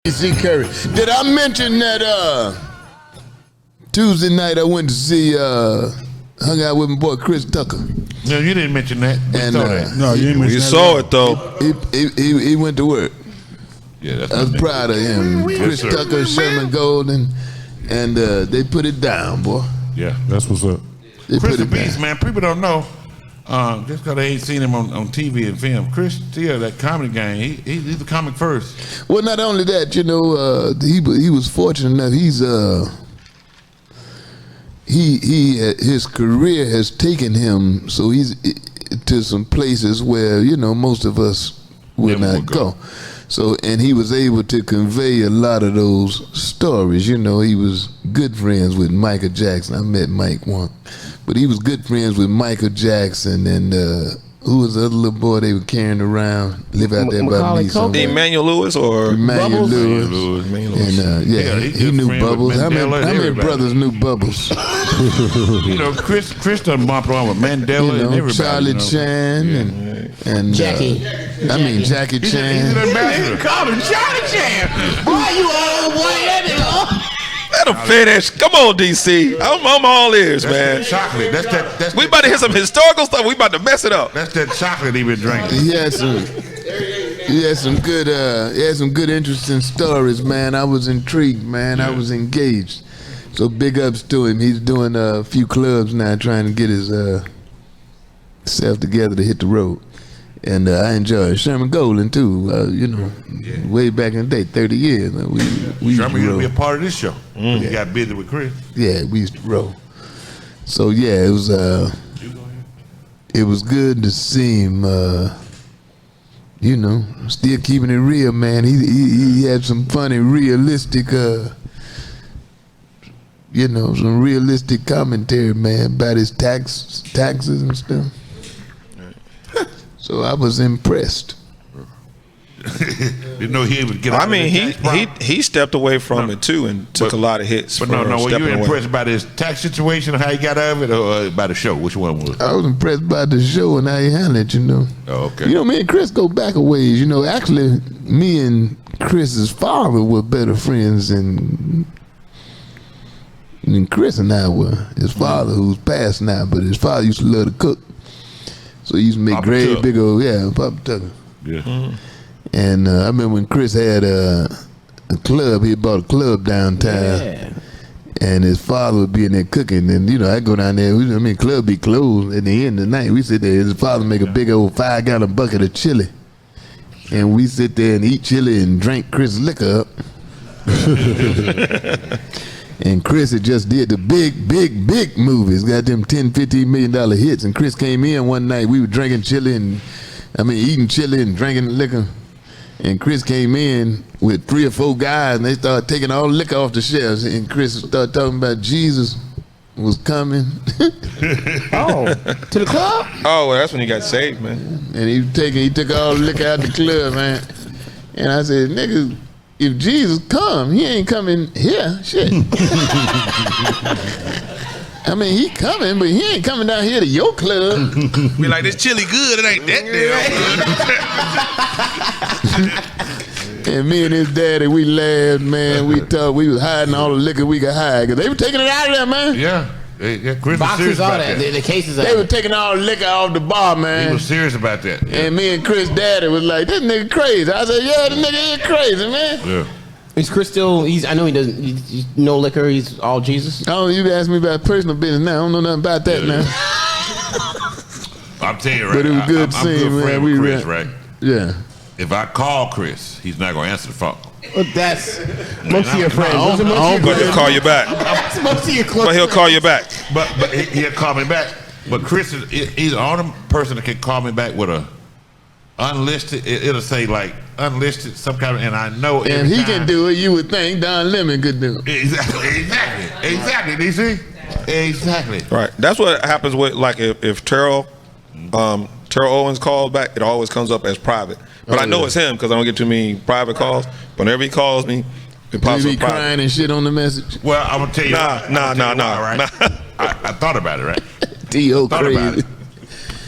C. Curry. Did I mention that Tuesday night I went to see hung out with my boy Chris Tucker? No, you didn't mention that. And no, you didn't mention that. You saw it though. He went to work. Yeah, that's I was proud of him. Chris Tucker, Sherman Golden, and they put it down, boy. Yeah, that's what's up. They Chris put the it Beast, down. man. People don't know. Just because they ain't seen him on TV and film. Chris still that comedy gang. He's the comic first. Well, not only that, you know, he was fortunate enough. His career has taken him, so he's to some places where, you know, most of us would not go. So, and he was able to convey a lot of those stories. You know, he was good friends with Michael Jackson. I met Mike once, but he was good friends with Michael Jackson and who was the other little boy they were carrying around? Live out there by me somewhere. Emmanuel Lewis or Emmanuel Lewis. And he knew Bubbles. How many brothers knew Bubbles? You know, Chris done bumped along with Mandela and everybody. Charlie Chan and Jackie. Jackie Chan. He's an ambassador. Call him Charlie Chan. Boy, you old boy. Let him finish. Come on, DC. I'm all ears, man. That chocolate. That's we about to hear some historical stuff. We about to mess it up. That's that chocolate he been drinking. He had some good, interesting stories, man. I was intrigued, man. Yeah. I was engaged. So big ups to him. He's doing a few clubs now, trying to get his self together to hit the road. And I enjoy it. Sherman Golden too. You know, way back in the day, 30 years. We Sherman used to be a part of this show. He got busy with Chris. Yeah, we used to roll. So yeah, it was good to see him. You know, still keeping it real, man. He had some funny, realistic. You know, some realistic commentary, man, about his taxes and stuff. So I was impressed. Didn't know he would get. I mean, he stepped away from it too and took a lot of hits. But no, were you impressed by his tax situation, how he got out of it, or by the show? Which one was? I was impressed by the show and how he handled it. You know. Oh, okay. You know, me and Chris go back a ways. You know, actually, me and Chris's father were better friends than Chris and I were. His father, who's passed now, but his father used to love to cook. So he used to make great big old, Papa Tucker. Yeah. Mm-hmm. And I remember when Chris had a club, he had bought a club downtown. Yeah. And his father would be in there cooking. And, you know, I go down there, club be closed at the end of the night. We sit there, his father make a big old 5-gallon bucket of chili. And we sit there and eat chili and drink Chris' liquor up. And Chris had just did the big movies, got them $10-15 million hits. And Chris came in one night, we were drinking chili eating chili and drinking liquor. And Chris came in with 3 or 4 guys, and they started taking all the liquor off the shelves. And Chris started talking about Jesus was coming. Oh, to the club? Oh, well, that's when he got saved, man. And he took all the liquor out the club, man. And I said, nigga, if Jesus come, he ain't coming here. Shit. I mean, he coming, but he ain't coming down here to your club. Be like, this chili good, it ain't that damn good. And me and his daddy, we laughed, man. We talked. We was hiding all the liquor we could hide because they were taking it out of there, man. Yeah. Chris boxes, all that. The cases. They were taking all the liquor off the bar, man. He was serious about that. Yeah. And me and Chris' daddy was like, "This nigga crazy." I said, "Yeah, this nigga is crazy, man." Yeah. Is Chris still? I know he doesn't. He's no liquor. He's all Jesus. Oh, you asked me about personal business now. I don't know nothing about that now. I'm telling you, right. But it was good seeing, man. We Chris, right? Yeah. If I call Chris, he's not gonna answer the phone. But that's most of your friends. But he'll call you back. Most of your close But he'll call you back. But he'll call me back. But Chris he's the only person that can call me back with a unlisted. It'll say like unlisted some kind of, and I know. And he can do it. You would think Don Lemon could do it. Exactly. DC. Exactly. Right. That's what happens with like if Terrell Owens calls back, it always comes up as private. But I know it's him because I don't get too many private calls. But whenever he calls me, it pops up private. Crying and shit on the message. Well, I'm gonna tell you. Nah. Right? I thought about it. Right. D.O. crazy.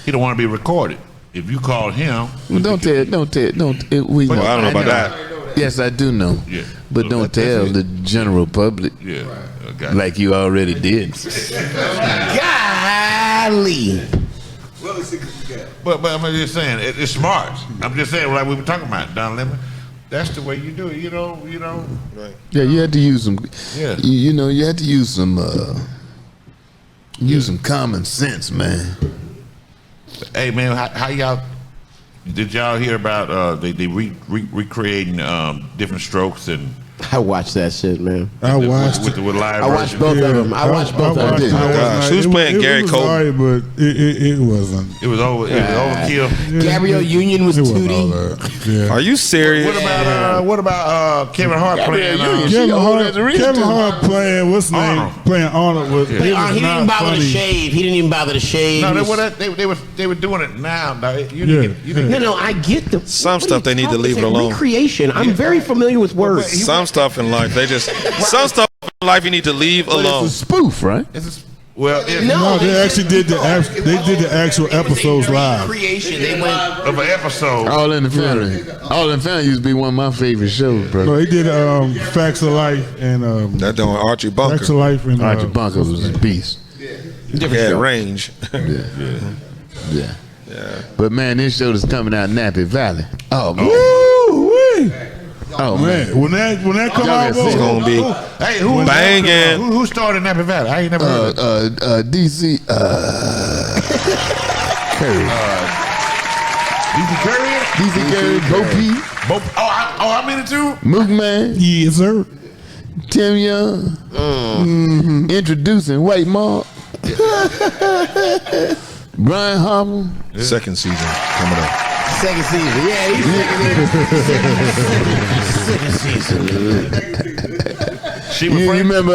He don't want to be recorded. If you call him, well, don't tell. Well, I don't know about that. Yes, I do know. Yeah. But So don't that's tell it. the general public Yeah. Got it. like you already did. Golly. But I'm just saying, it's smart. I'm just saying, like we were talking about, Don Lemon. That's the way you do it. You know. Right. Yeah, you had to use some. Yeah. You know, you had to use some. Use some common sense, man. Hey man, how y'all? Did y'all hear about they recreating different strokes and I watched that shit, man. I watched with live I watched version? both of them. I watched both of them. Gosh, who's playing Gary It was Cole? alright, but it wasn't. It was over. It was overkill. Gabrielle Union was It wasn't all Tootie. that. Yeah. Are you serious? What about Kevin Hart playing? Kevin old Hart, as a reason. Kevin Hart playing what's his name? Arnold. Playing Arnold was. He It was didn't even not bother to funny. shave. He didn't even bother to shave. No, He was- they were doing it now. Dog. You Yeah, didn't get, yeah. No, I get them. Some stuff they need to leave it alone. Recreation. I'm very familiar with words. Some stuff in life, some stuff in life you need to leave But alone. it's a spoof, right? well, No, they actually did the actual episodes live. Recreation. They went. of an episode. All in the Family. All in the Family used to be one of my favorite shows, bro. No, he did Facts of Life and That doing Archie Facts Bunker. of Life and Archie Bunker was a beast. Yeah, range. Yeah. But man, this show is coming out in Nappy Valley. Oh man. Woo-wee. Oh man. Man, when that come Y'all out, gotta see It's gonna be Hey, who banging. Who started Nappy Valley? I ain't never heard of it. DC Curry. DC Curry? DC Curry, Bo P, I'm in it too? Mook Man, yes sir. Tim Young. Introducing White Mark. Brian Harper. second season coming up. Second season. Yeah, he's second season. She You remember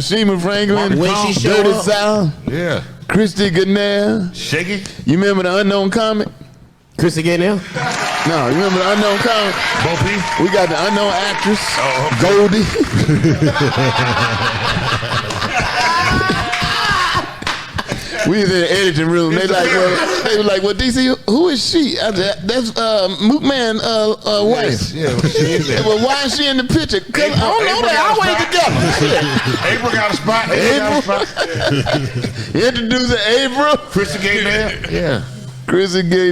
Shima Franklin? When she show Dirty up. South. Yeah. Christy Goodell. Shaky? You remember the Unknown Comic? Chrissy Gaynell. No, you remember the Unknown Comic? Bo P? We got the Unknown Actress, Oh, okay. Goldie. We was in the editing room. They were like, well, DC, who is she? I said, that's Mook Man wife. Yeah, well, she is there. Well, why is she in the picture? 'Cause I don't know April that. got I a spot. wait together. April got a spot. Introducing April. Chrissy Gay there? Yeah. Chrissy Gay Yeah,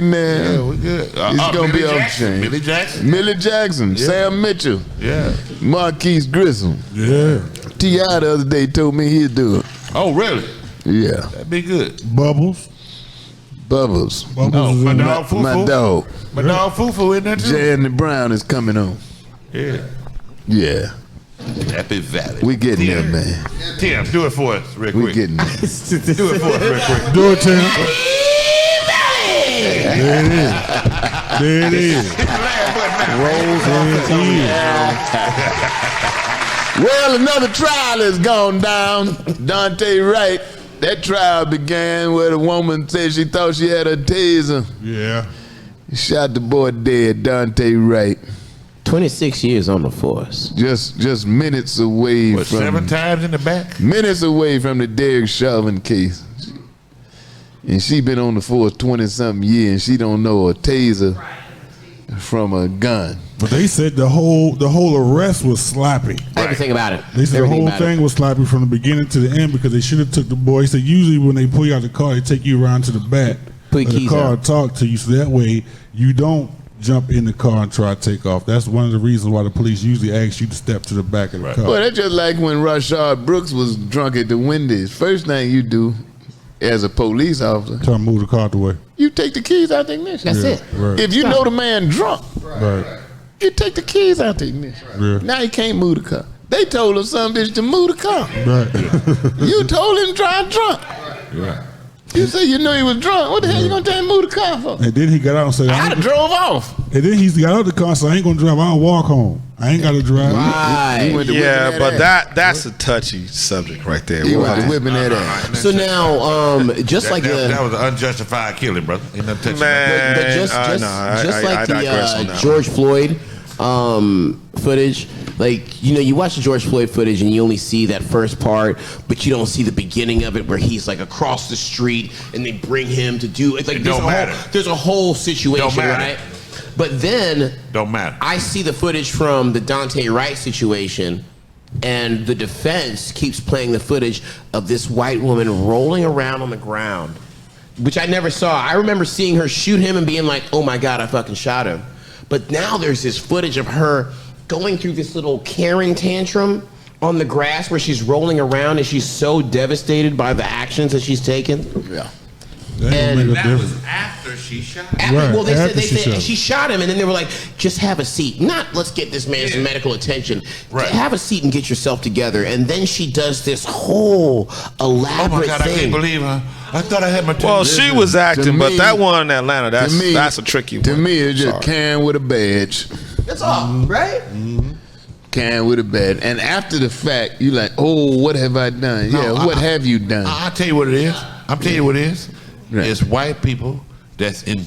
now. we good. It's gonna be off chain. Billy Jackson. Millie Jackson, Sam Mitchell, Yeah. Marquise Grissom. Yeah. T.I. the other day told me he'd do it. Oh, really? Yeah. That'd be good. Bubbles. Bubbles. Bubbles Oh, is my in dog Fufu. My dog. My dog Fufu in there too. Jandy Brown is coming on. Yeah. Yeah. Happy Valley. We getting there, man. Tim, do it for us real quick. We getting there. Do it for us real quick. Do it, Tim. There it is. There it is. Well, another trial has gone down. Dante Wright. That trial began where the woman said she thought she had a taser. Yeah. Shot the boy dead, Dante Wright. 26 years on the force. Just minutes away What, from 7 times in the back? minutes away from the Derek Chauvin case. And she been on the force 20-something years, and she don't know a taser from a gun. But they said the whole arrest was sloppy. Everything about it. They said the Everything whole about it. thing was sloppy from the beginning to the end because they should have took the boy. He said usually when they pull you out the car, they take you around to the back Put your of the keys car out. and talk to you, so that way you don't jump in the car and try to take off. That's one of the reasons why the police usually ask you to step to the back of the car. Well, that's just like when Rashard Brooks was drunk at the Wendy's. First thing you do as a police officer, Trying to move the car out the way. you take the keys out the ignition. That's Yeah, it. right. If you know the man drunk, Right. you take the keys out the ignition. Yeah. Now he can't move the car. They told us some bitch to move the car. Right. You told him to drive drunk. Yeah. You say you knew he was drunk. What the hell you gonna tell him to move the car for? And then he got out and said, I'd have drove off. and then he got out the car and said, I ain't gonna drive. I'll walk home. I ain't got to drive. He went to Yeah, whipping but ass. that's a touchy subject right there. He went to Why? whipping that ass. So now, just like that the was an unjustified killing, brother. Ain't nothing touching Man, but just no, I like the digress on that George Floyd footage, like you watch the George Floyd footage and you only see that first part, but you don't see the beginning of it where he's like across the street and they bring him to do it's like It don't matter. there's a whole situation, Don't matter. right? But then Don't matter. I see the footage from the Dante Wright situation, and the defense keeps playing the footage of this white woman rolling around on the ground, which I never saw. I remember seeing her shoot him and being like, oh my God, I fucking shot him. But now there's this footage of her going through this little Karen tantrum on the grass where she's rolling around and she's so devastated by the actions that she's taken. Yeah. And That was after she shot him. After, well, they after said she shot him, and then they were like, just have a seat. Not let's get this man some medical attention. Right. Have a seat and get yourself together. And then she does this whole elaborate Oh my God, thing. I can't believe her. I thought I had my Well, she was acting, but me- that one in Atlanta, To me, that's a tricky one. To me, it's just Sorry. Karen with a badge. That's all, right? Karen with a badge. And after the fact, you like, oh, what have I done? No, yeah, what have you done? I'll tell you what it is. I'm telling you what it is. Right. It's white people that's in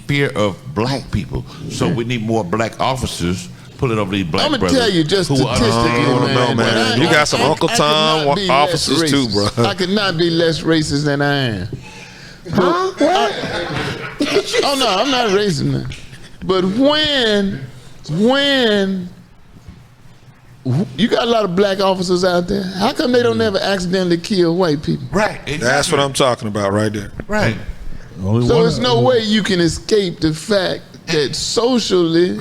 fear of black people. So we need more black officers pulling over these black I'm gonna brothers. tell you just who are statistically, I don't know, man. that You got some Uncle could Tom not be officers less too, racist. bro. I could not be less racist than I am. Huh? What? Oh no, I'm not racist now. But when you got a lot of black officers out there, how come they don't ever accidentally kill white people? Right. Exactly. That's what I'm talking about right there. Right. Only So one- there's no way you can escape the fact that socially,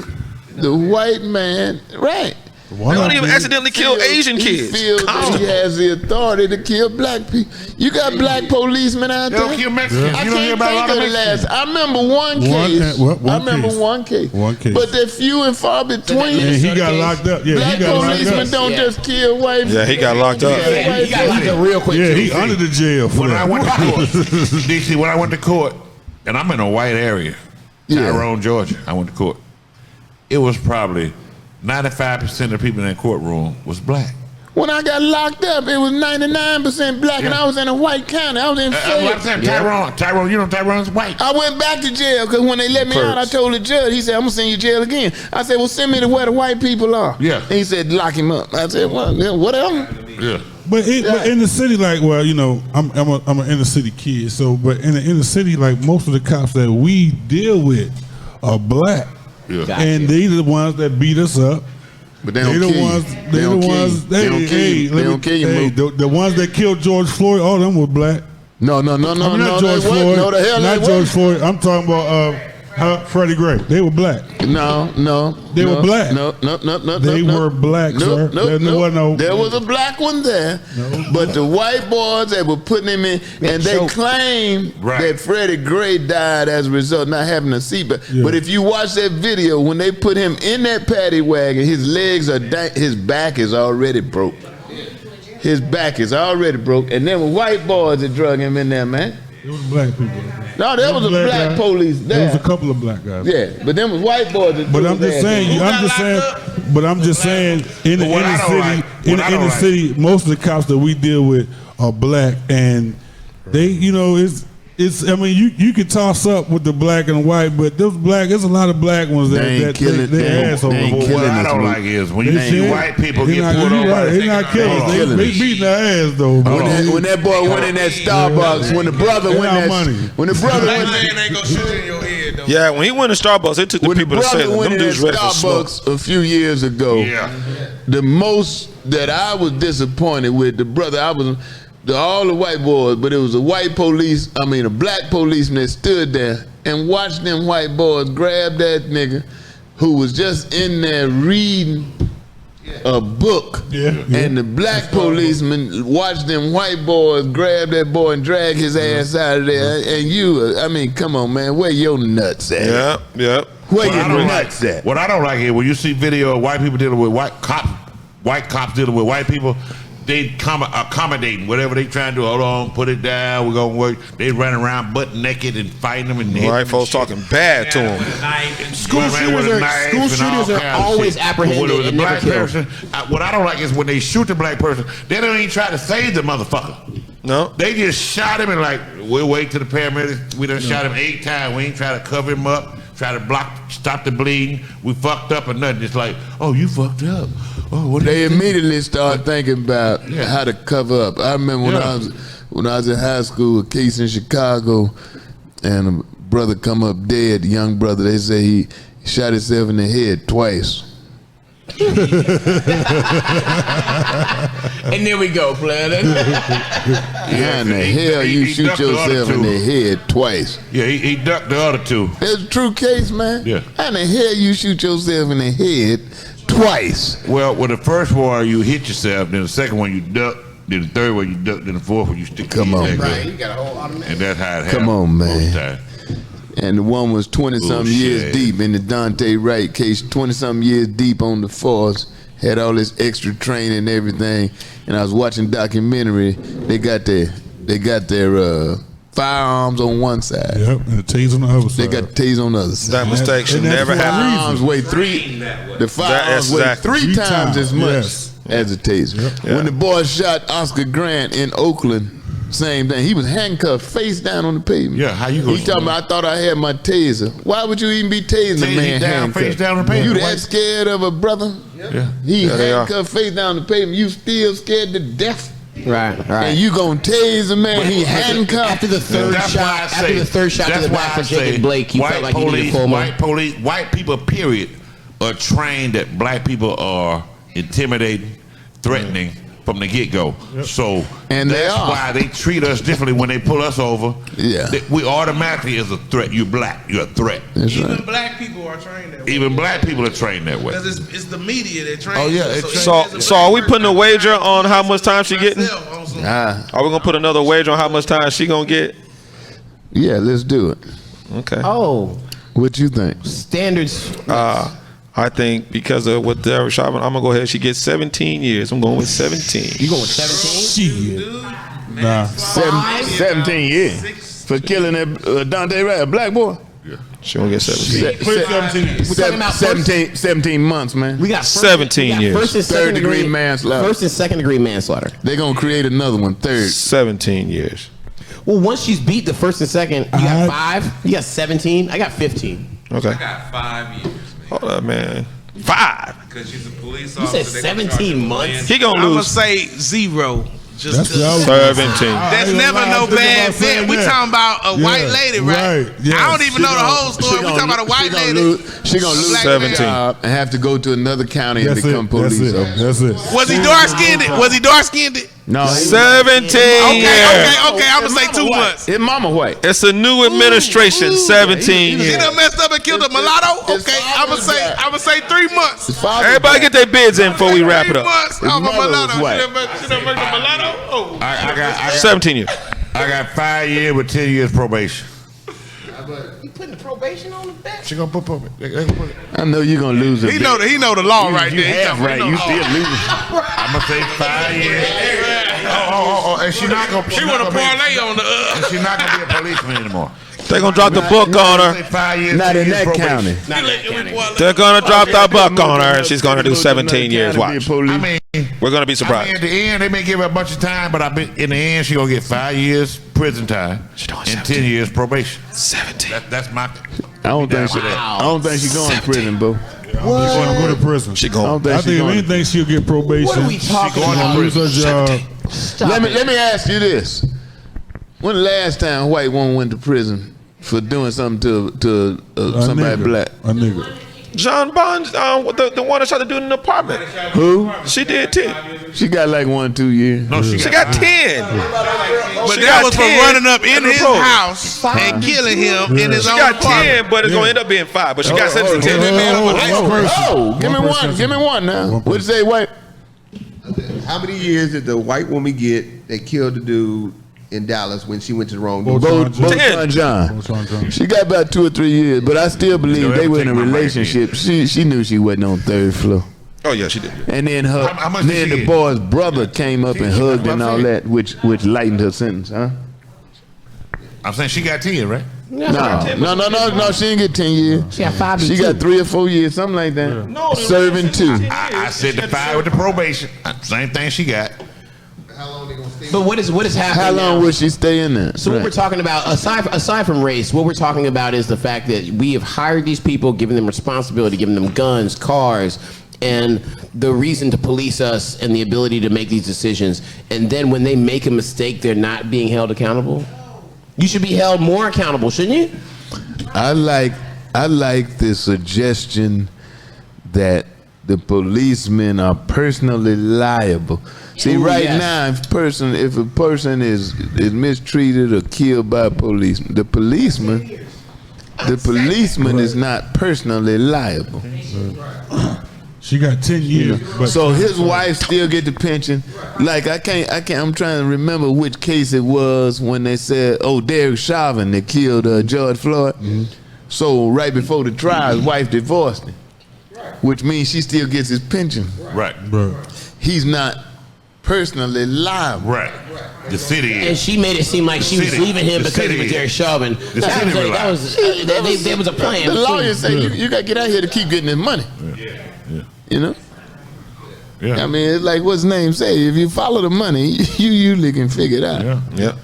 the white man, right? They don't even accidentally kill Asian He kids. feels that he has the authority to kill black people. You got black policemen out They there. don't kill Mexicans. I You don't hear can't about a lot think of of the Mexicans. last. I remember one One case. ca- one I remember case. one case. One case. But they're few and far between. And he got Case. locked up. Yeah, Black he got locked policemen up. don't Yeah. just kill white. Yeah, he got locked up. Yeah, he got locked up real quick. Yeah, too. he under the jail for When I that. went to court, DC, when I went to court, and I'm in a white area, Yeah. Tyrone, Georgia, I went to court. It was probably 95% of the people in that courtroom was black. When I got locked up, it was 99% black, and Yeah. I was in a white county. I was in That's what I'm Fayette. saying. Tyrone, you know Tyrone's white. I went back to jail because when they let me out, I told the judge, he said, I'm going to send you to jail again. I said, well, send me to where the white people are. Yeah. And he said, lock him up. I said, well, yeah, whatever. Yeah. But in the city, like, well, you know, I'm an inner city kid. So, but in the inner city, like, most of the cops that we deal with are black, Yeah. Gotcha. and they're the ones that beat us up. But they They don't the kill ones. you. They the don't kill ones. you. They don't kill you. They don't kill you. Hey, Mo. the ones that killed George Floyd, all of them were black. No, I mean, not George they Floyd. wasn't. No, the hell not they George wasn't. Floyd. I'm talking about Freddie Gray. They were black. No. They were black. No. They were black, sir. There was no- There was a black one there. But the white boys that were putting him in, and they choked. claim Right. that Freddie Gray died as a result of not having a seatbelt. Yeah. But if you watch that video, when they put him in that paddy wagon, his legs are his back is already broke. His back is already broke. And then with white boys that drug him in there, man. It was black people. No, there was a black guy. police There was there. a couple of black guys. Yeah, but them was white boys that But threw I'm his just ass saying, in. I'm just saying, in the What I inner don't city, like- in what the I don't inner like- city, most of the cops that we deal with are black, and they, you know, it's. I mean, you could toss up with the black and white, but those black, there's a lot of black ones that They ain't killing- they ain't- assholes. they ain't But What killing I us, don't Mo. like is when you They see shit. white people They get not- pulled you over. right, they not killing us. killing They us. beating their ass though. Bro. When that boy went in that Starbucks, when the brother They went our that, money. when the brother went, ain't gonna shoot in your head though. Yeah, when he went to Starbucks, it took the when the people to say brother them went in that dudes ready for smoke. Starbucks a few years ago, Yeah. the most that I was disappointed with, the brother, all the white boys, but it was a black policeman that stood there and watched them white boys grab that nigga who was just in there reading a book. Yeah. And the black policeman watched them white boys grab that boy and drag his ass out of there. And I mean, come on, man, where your nuts at? Yeah, yeah. Where What I your don't nuts like, at? what I don't like is when you see video of white people dealing with white cops dealing with white people, they accommodating whatever they trying to do. Hold on, put it down. We're gonna work. They running around butt naked and fighting them and hitting White them folks and shit. talking bad to him. School Running around with shooters a are- knife school and all shooters are kinds of always shit. apprehended But with a and never black killed. person, what I don't like is when they shoot the black person, they don't even try to save the motherfucker. No. They just shot him and like, we'll wait till the paramedics. We done shot him 8 times. We ain't try to cover him up, try to stop the bleeding. We fucked up or nothing. It's like, oh, you fucked up. Oh, what They did you do? immediately start thinking about how to cover up. I remember when Yeah. I was in high school, a case in Chicago, and a brother come up dead, young brother. They say he shot himself in the head twice. And there we go, player. How in the hell you shoot yourself in the head twice? Yeah, he ducked the other two. That's a true case, man. Yeah. How in the hell you shoot yourself in the head twice? Well, with the first one you hit yourself, then the second one you duck, then the third one you duck, then the fourth one you stick. Come on, your man. leg. You got a whole automatic. And that's how it Come happened. on, man. most times. And the one was 20-something years Bullshit. deep in the Dante Wright case, 20-something years deep on the force, had all this extra training and everything. And I was watching documentary. They got their firearms on one side. Yep, and the taser on the other side. They got the taser on the other side. That mistake should and that's never for a happen. Firearms weigh the firearms weigh exactly. three times as much Yes. as a taser. Yep. When the boy shot Oscar Grant in Oakland, same thing. He was handcuffed face down on the pavement. Yeah, how you gonna- He talking about, I thought I had my taser. Why would you even be tasing a Tasing man down, handcuffed? face down on the pavement. You Why- that scared of a brother? Yeah. He Yeah, they are. handcuffed face down the pavement. You still scared to death? Right. And you gonna tase a man? He handcuffed. After the third That's why I shot, say- after the third shot to that's the why back I for Jacob say Blake, you felt like you needed full more. white people, period, are trained that black people are intimidating, threatening from the get-go. So And they that's are. why they treat us differently when they pull us over. Yeah. We automatically is a threat. You're black. You're a threat. That's Even right. black people are trained that way. Even black people are trained that way. Because it's the media that trains. Oh, yeah, us. it if trains- there's So black are we person putting a that wager trains on how much time she getting? myself on some- Ah, Are we gonna put another wager on how much time she gonna get? yeah, let's do it. Okay. Oh, What you think? standards. I think because of what they're shopping, I'm gonna go ahead. She gets 17 years. I'm going with 17. You going with 17? Shit. Nah. 17 years for killing that Dante Wright, a black boy. She gonna get 17. Put 17 years. We're talking about first- 17 months, man. We got first, 17 we got years. First and second Third-degree degree manslaughter. First and second degree manslaughter. They're gonna create another one, third. 17 years. Well, once she's beat the first and second, you got 5. You got 17. I got 15. Okay. I got 5 years, man. Hold up, man. 5. Because she's a police You officer. said they gonna 17 charge you months? He gonna I'm gonna lose say 0. Just That's 'cause. what I was 17. I That's ain't gonna never lie, I no was thinking bad about saying bet. We that. talking about a white lady, right? Right, yes. I don't even She know the gonna- whole story. We talking about a white lady. She gonna lose Black her 17. job and have to go to another county and That's become it. police That's it. officer. That's it. Was he dark skinned? Was he dark skinned? No, 17 Okay, years. okay. I'm gonna say 2 months. his mama white. It's a new administration. 17 He years. done messed up and killed a mulatto. his Okay, father I'm gonna say 3 months. His father Everybody black. get their bids in before we wrap it 3 up. months His off a mother was mulatto. white. She done murdered a mulatto. Oh. I got 17 years. 5 years with 10 years probation. You putting the probation on the back? She gonna put probation. They gonna put it. I know you're gonna lose a He bit. know the law right You there. He half know- he right. know You the law. still losing. I'm gonna say 5 years. Oh, and she not gonna. She want to parlay on the. And she's not gonna be a policeman anymore. They're gonna drop the book on Say her. 5 years. Not 10 in years that probation. county. They're gonna drop the buck on her, and she's gonna do 17 years. Watch. I mean, We're gonna be at surprised. the end they may give her a bunch of time, but I bet in the end she gonna get 5 years prison time She doing and 17. 10 years probation. 17. That's my. I don't think she. Wow. I don't think she's going to prison, bro. She's going to go to prison. She I don't going. think I she's think if going. anything, she'll get probation. What are we talking going about? to Lose her job. Stop Let it. me ask you this: when the last time a white woman went to prison for doing something to A somebody nigga. black? A nigga. John Bond, the one that tried to do it in the apartment. Who? She did 10. She got like 1-2 years. No, She got 10. But She that got was for 10 running up in the his road. house and killing him in his She own got apartment. 10, but it's gonna end up being 5. But she got sentenced to 10. Oh, give me one. Give me one now. One What'd you say, white? How many years did the white woman get that killed the dude in Dallas when she went to the wrong dude? Both- Both John. She got about 2 or 3 years, but I still believe they were in a relationship. She knew she wasn't on third floor. Oh yeah, she did. And then How much did then she the get? boy's brother came up and She hugged got and all my that, which lightened her sentence, huh? I'm saying she got 10, right? No, she didn't get 10 years. She got 5 and She 2. got 3 or 4 years, something like that. No, Serving 2. I said the 5 with the probation. Same thing she got. But what is happening? How long now? would she stay in there? So what we're talking about, aside from race, what we're talking about is the fact that we have hired these people, given them responsibility, given them guns, cars, and the reason to police us and the ability to make these decisions. And then when they make a mistake, they're not being held accountable. You should be held more accountable, shouldn't you? I like the suggestion that the policemen are personally liable. See, right now, if a person is mistreated or killed by a policeman, the policeman is not personally liable. She got 10 years. But so his wife still get the pension. Like I can't. I'm trying to remember which case it was when they said, Derek Chauvin that killed George Floyd. Mm-hmm. So right before the trial, his wife divorced him, which means she still gets his pension. Right. Bro. He's not personally liable. Right. The city is. And she made it seem like she was leaving him because it was Derek Chauvin. There was a plan. The lawyer said you got to get out here to keep getting this money. Yeah. You know? Yeah. I mean, it's like what's the name say? If you follow the money, you usually can figure it out. Yeah.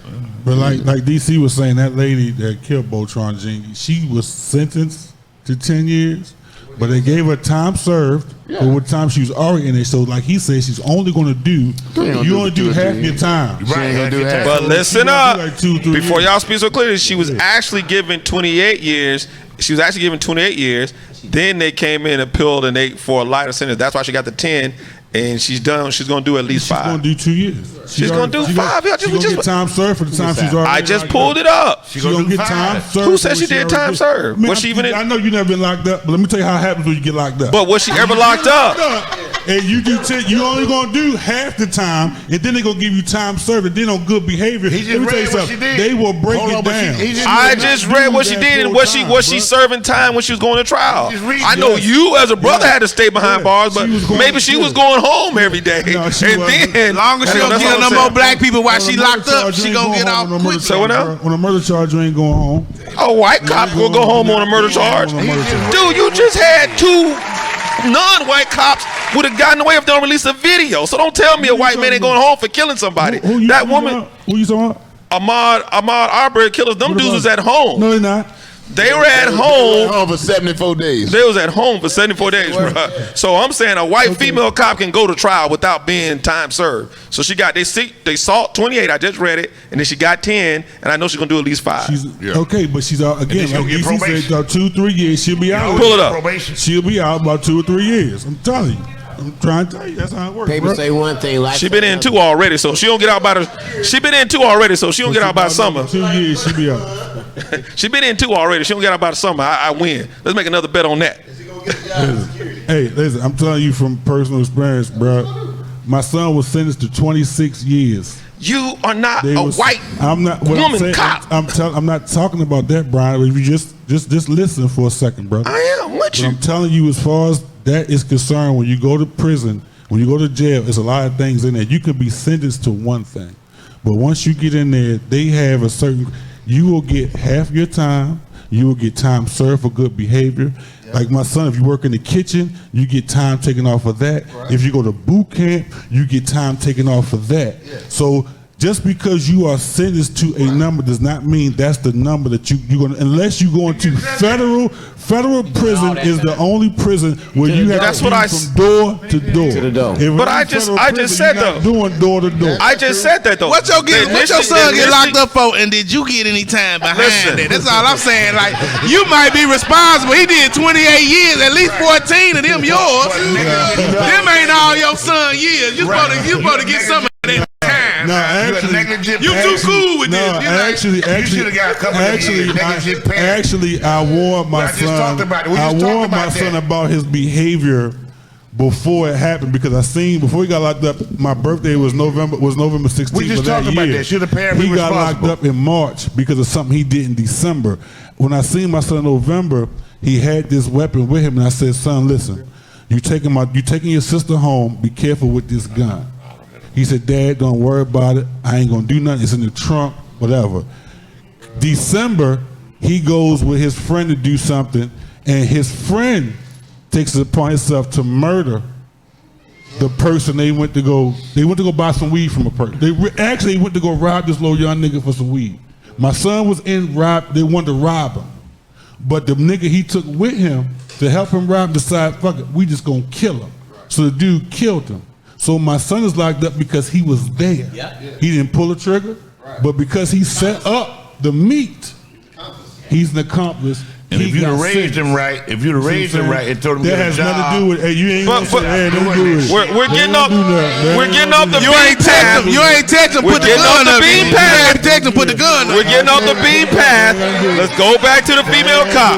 But like DC was saying, that lady that killed Botron Jean, she was sentenced to 10 years, but they gave her time served for what time she was already in it. So like he said, she's only going to do, you only do half your time. She ain't gonna do half. But listen up, like 2-3 before years. y'all speak so clearly, she was actually given 28 years. She was actually given 28 years. Then they came in and appealed for a lighter sentence. That's why she got the 10. And she's done. She's gonna do at least 5. She's gonna do 2 years. She's gonna do 5. She's gonna get time served for the time she's already. I just pulled it up. She's gonna get time served. Who said she did time served? Was she even in? I know you never been locked up, but let me tell you how it happens when you get locked up. But was she ever locked up? And you do you only gonna do half the time, and then they gonna give you time served, and then on good behavior. He just read what she did. They will break it down. I just read what she did, and was she serving time when she was going to trial? I know you as a brother had to stay behind bars, but maybe she was going home every day. No, As long as she don't kill no more black people while she locked up, she gonna get out quick. So what now? On a murder charge, you ain't going home. A white cop will go home on a murder charge. Dude, you just had 2 non-white cops would have gotten away if they don't release a video. So don't tell me a white man ain't going home for killing somebody. That woman, who you talking about? Ahmaud Arbery killers, them dudes was at home. No, they're not. They were at home for 74 days. They was at home for 74 days, bro. So I'm saying a white female cop can go to trial without being time served. So she got, they sought 28, I just read it, and then she got 10, and I know she's going to do at least 5. Okay, but she's out again. Like DC said, 2-3 years, she'll be out. Pull it up. She'll be out about 2 or 3 years. I'm telling you. I'm trying to tell you, that's how it works. People say one thing. Like she been in 2 already, so she don't get out by the. She been in 2 already, so she don't get out by summer. 2 years, she be out. She been in 2 already. She don't get out by the summer. I win. Let's make another bet on that. Hey, listen, I'm telling you from personal experience, bro. My son was sentenced to 26 years. You are not a white woman cop. I'm not talking about that, Brian. If you just listen for a second, bro. I am with you. I'm telling you, as far as that is concerned, when you go to prison, when you go to jail, there's a lot of things in there. You can be sentenced to one thing, but once you get in there, they have a certain. You will get half your time. You will get time served for good behavior. Yep. Like my son, if you work in the kitchen, you get time taken off of that. Right. If you go to boot camp, you get time taken off of that. Yeah. So just because you are sentenced to a number does not mean that's the number that you're going to, unless you go into federal prison is the only prison where you have to be from door to door. To the door. But I just said though. Doing door to door. I just said that though. What your son get locked up for, and did you get any time behind it? That's all I'm saying. Like, you might be responsible. He did 28 years, at least 14 of them yours. Them ain't all your son years. You supposed to get some of that time. No, actually, you too cool with this. Actually, I warned my son. I warned my son about his behavior before it happened because I seen before he got locked up. My birthday was November 16th. We just talked about that. Should the parent be responsible? He got locked up in March because of something he did in December. When I seen my son in November, he had this weapon with him, and I said, "Son, listen, you taking your sister home. Be careful with this gun." He said, "Dad, don't worry about it. I ain't gonna do nothing. It's in the trunk, whatever." December, he goes with his friend to do something, and his friend takes it upon himself to murder the person they went to go buy some weed from a person. They actually went to go rob this little young nigga for some weed. My son was they wanted to rob him. But the nigga he took with him to help him rob decided, fuck it, we just gonna kill him. So the dude killed him. So my son is locked up because he was there. He didn't pull a trigger, but because he set up the meat, He's an accomplice. And if you'd have raised him right, it told him that has nothing to do with it. You ain't gonna say, hey, don't do it. We're getting off. We're getting off the You ain't text him. You ain't text him. Put the gun up. Bean You path. ain't text him. Put the gun up. We're getting off the bean path. Let's go back to the female cop.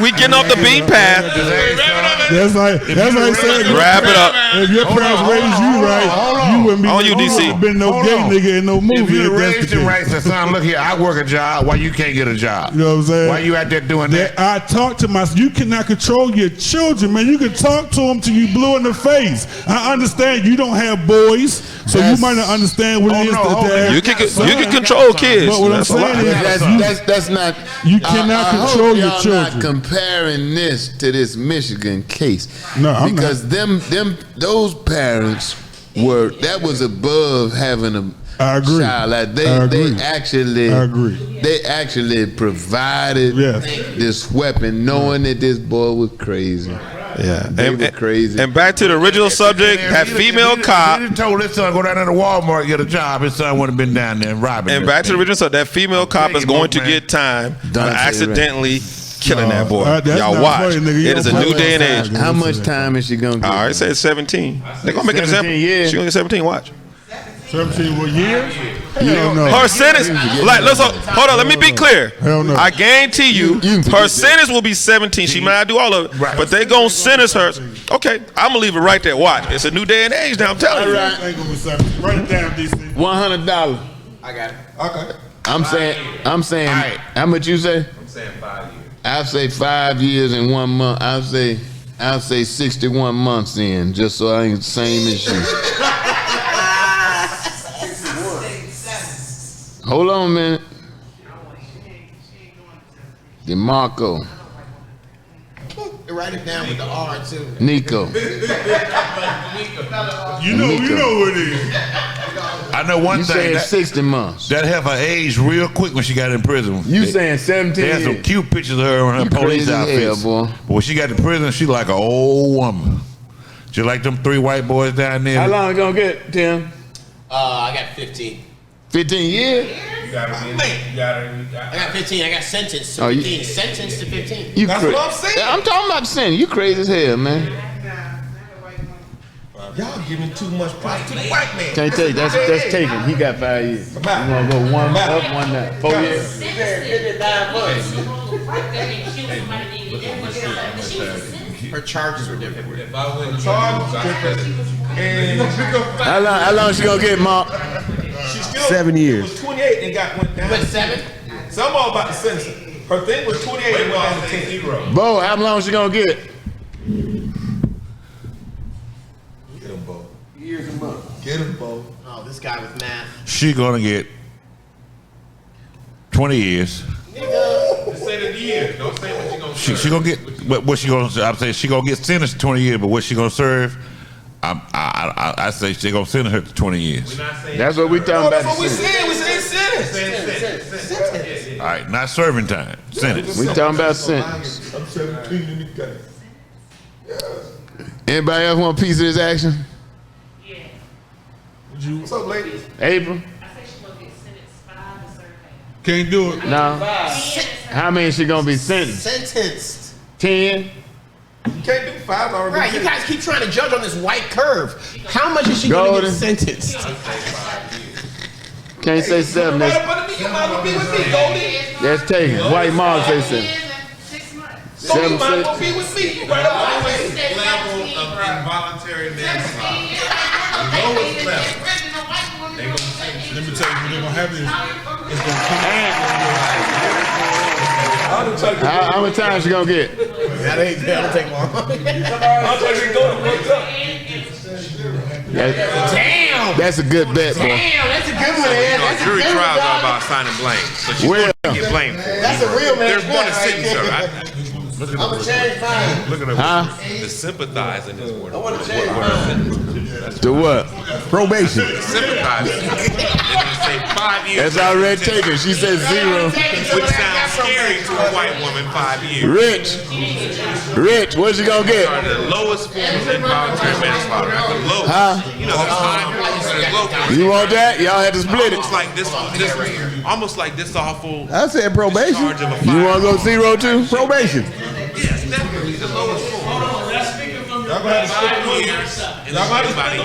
We getting off the bean path. That's like saying, wrap it up. If your parents raised you right, you wouldn't be On you, DC. been no gay nigga in no movie. If you if that's raised the him case. right, said, son, look here, I work a job. Why you can't get a job? You know what I'm saying? Why you out there doing that? I talk to myself. You cannot control your children, man. You can talk to them till you blue in the face. I understand you don't have boys, so you might not understand what it is to have. You can control kids. But what I'm saying is that's not. You cannot control your y'all children. Not comparing this to this Michigan case. No, I'm because those parents that was above having a I agree. child. Like I agree. I agree. They actually provided this weapon, knowing that this boy was crazy. Yeah, they were crazy. And back to the original subject, that female cop. He told his son go down there to Walmart and get a job. His son would have been down there and robbing. And back to the original subject, that female cop is going to get time for accidentally killing that boy. Y'all watch. It is a new day and age. How much time is she gonna get? All right, say it's 17. They're gonna make it a 17. She's gonna get 17. Watch. 17 what years? Her sentence, hold on, let me be clear. Hell no. I guarantee you, her sentence will be 17. She might not do all of it, but they gonna sentence her. Okay, I'm gonna leave it right there. Watch. It's a new day and age now, I'm telling you. Ain't gonna be 17. Write it down, DC. $100. I got it. Okay. I'm saying. How much you say? I'm saying 5 years. I'll say 5 years and 1 month. I'll say 61 months in, just so I ain't the same as you. Hold on a minute. DeMarco. Write it down with the R too. Nico. You know what it is. I know one You thing. saying 60 months. That heifer aged real quick when she got in prison. You saying 17 They had some years. cute pictures of her in her You police crazy as hell, outfits. boy. But when she got to prison, she like an old woman. She like them 3 white boys down there. How long it gonna get, Tim? I got 15. 15 years? You gotta be. I got 15. I got sentenced to Oh, 15. Sentenced to 15. You That's cra- what I'm saying. I'm talking about the sentence. You crazy as hell, man. Y'all giving too much props to the white man. Can't take that's taken. He got 5 years. You wanna go one up, one down. 4 years? Her charges were different. If I wouldn't charge, How long she gonna get, Mark? she still 7 years. was 28 and went down. But 7? So I'm all about the sentencing. Her thing was 28 and went down to 10. Bo, how long she gonna get? Get him, Bo. Years a month. Get him, Bo. Oh, this guy with math. She gonna get 20 years. Just say the year. Don't say what you gonna serve. She gonna get what she gonna. I'm saying she gonna get sentenced to 20 years, but what she gonna serve? I say she gonna sentence her to 20 years. We're not saying That's what we talking that's about. what we said. We said sentence. All right, not serving time. Sentence. We talking about sentence. I'm 17 in the game. Anybody else want a piece of this action? What's up, ladies? April? Can't do it. No. How many she gonna be sentenced? Sentenced. 10? You can't do 5 already. Right, you guys keep trying to judge on this white curve. How much is she going to Golden. get sentenced? Can't say 7. You might as well be with me, Goldie. That's taken. White Mark say 7. Goldie, you 7 might as well cents. be with me. You right up my way. Level of involuntary manslaughter. The lowest level. They gonna say Let me tell you what they're gonna have is it's gonna come. How much time she gonna get? That'll take long. Damn! That's a good bet, boy. Damn, that's a good one, Ed. That's a Jury good trials one, are dog. about signing blame. So she's Well. going to get blamed for it. That's a real man. There's more to sentence her. I'm gonna change mine. Look at her. Huh? The sympathizing is more. I want to change mine. To what? Probation. Sympathizing. They're going to say 5 years. That's already taken. She said 0. Which sounds scary to a white woman, 5 years. Rich, what you gonna get? Are the lowest forms of involuntary manslaughter. At the lowest. Huh? You know, there's 5 years. You want that? Y'all had to split it. Almost like this awful. I said probation. Charge of a You want to go 0 too? Probation. Yes, definitely the lowest form. Hold on, that's speaking from your Y'all gonna have to stick with years. And anybody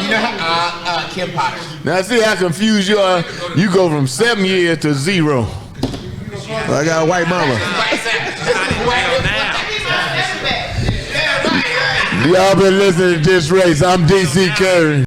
You know how Kim Potter. Now see how confused you are. You go from 7 years to 0. I got a white mama. Y'all been listening to DisRace. I'm DC Curry.